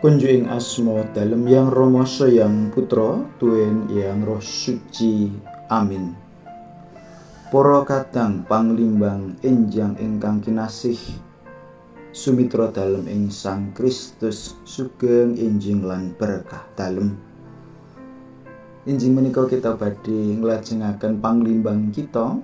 Kunjuing asma dalem Yang Rama Yang Putra tuwin Yang Roh Suci. Amin. Para kadang panglimbang enjang ingkang kinasih, sumitra dalem ing Sang Kristus, sugeng enjing lan berkah dalem. Injing menika kita badhe nglajengaken panglimbang kita,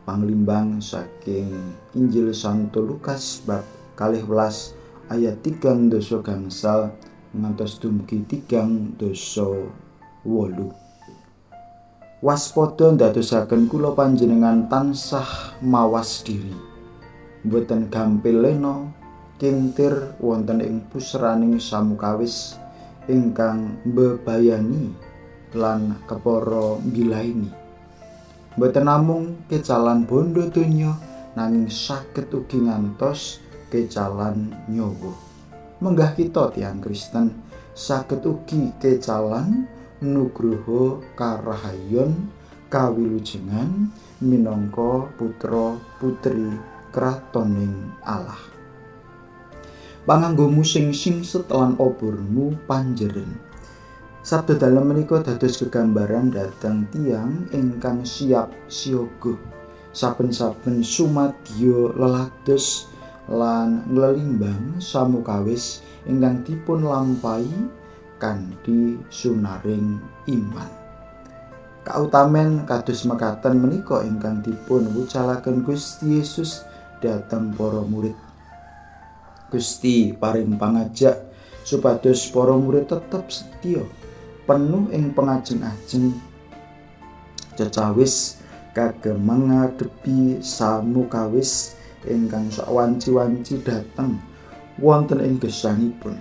panglimbang saking Injil Santo Lukas bab 12 ayat 3 dosa gangsal ngantos dumugi 3 dosa 8. Waspada ndadosaken kula panjenengan tansah mawas diri, boten gampil lena kintir wonten ing pusraning samukawis ingkang mbebayani lan kepara mbilaini. Boten namung kecalan bondo donya, nanging saged ugi ngantos kecalan nyawa. Menggah kita tiyang Kristen saged ugi kecalan nugroho karahayon kawilujengan minangka putra putri kratoning Allah. Panganggomu sing singset lan obormu panjeren. Sabda dalem menika dados gegambaran dhateng tiyang ingkang siap siaga saben-saben sumadya lelados lan nglelimbang samukawis ingkang dipun lampahi kanthi sunaring iman. Kautamen kados mekaten menika ingkang dipun wucalaken Gusti Yesus dhateng para murid. Gusti paring pangajak supados para murid tetep setya penuh ing pengajeng-ajeng cecawis kagem ngadepi samukawis ingkang sawanci-wanci dhateng wonten ing gesangipun.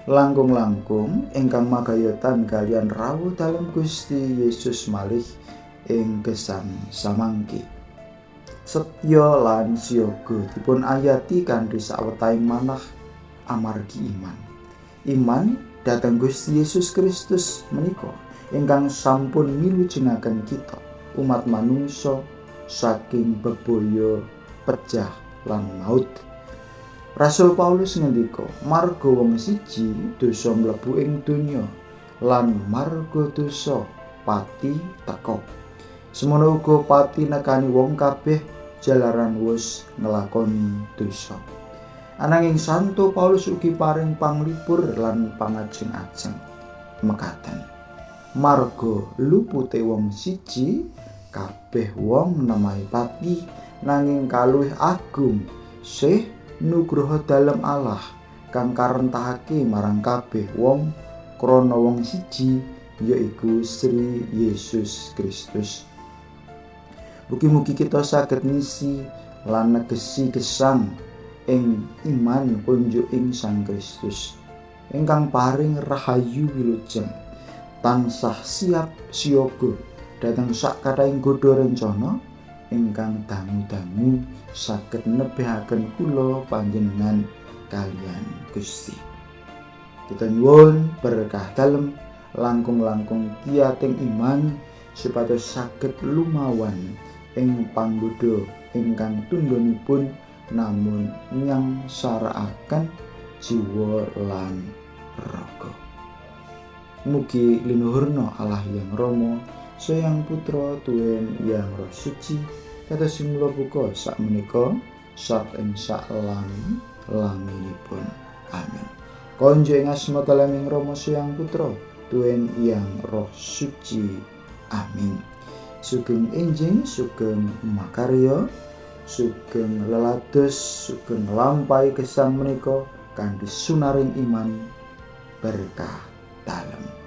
Langkung-langkung ingkang magayotan kalian rawuh dalem Gusti Yesus malih ing gesang samangke. Setya lan siaga dipun ayati kanthi sawetahing manah amargi iman. Iman dhateng Gusti Yesus Kristus menika ingkang sampun milujengaken kita umat manungsa saking bebaya pecah lan maut. Rasul Paulus ngendika, marga wong siji dosa mlebu ing donya lan marga dosa pati teka. Semono uga pati nekani wong kabeh jalaran wis nglakoni dosa. Ananging Santo Paulus ugi paring panglipur lan pangajeng-ajeng mekaten. Marga lupute wong siji kabeh wong nemahi pati, nanging kaluwih agung sih nugroho dalem Allah kang karentahake marang kabeh wong krana wong siji, yaiku Sri Yesus Kristus. Mugi-mugi kita saged ngisi lan negesi gesang ing iman kunjuk ing Sang Kristus ingkang paring rahayu wilujeng, tansah siap siaga dhateng sakataing godha rencana ingkang dangu-dangu saged nebihaken kula panjenengan kalian Gusti. Kita nyuwun berkah dalem langkung-langkung kiyating iman supados saged lumawan ing panggoda ingkang tundhonipun namun nyangsarakaken jiwa lan raga. Mugi linuhurna Allah Yang Rama Sang Putra tuwin Yang Roh Suci kados simula buka sakmenika sat ing salang-langinipun. Amin. Konjeng asma dalem Yang Rama Sang Putra tuwin Yang Roh Suci. Amin. Sugeng enjing, sugeng makarya, sugeng lelados, sugeng lampahi gesang menika kanthi sunaring iman berkah dalem.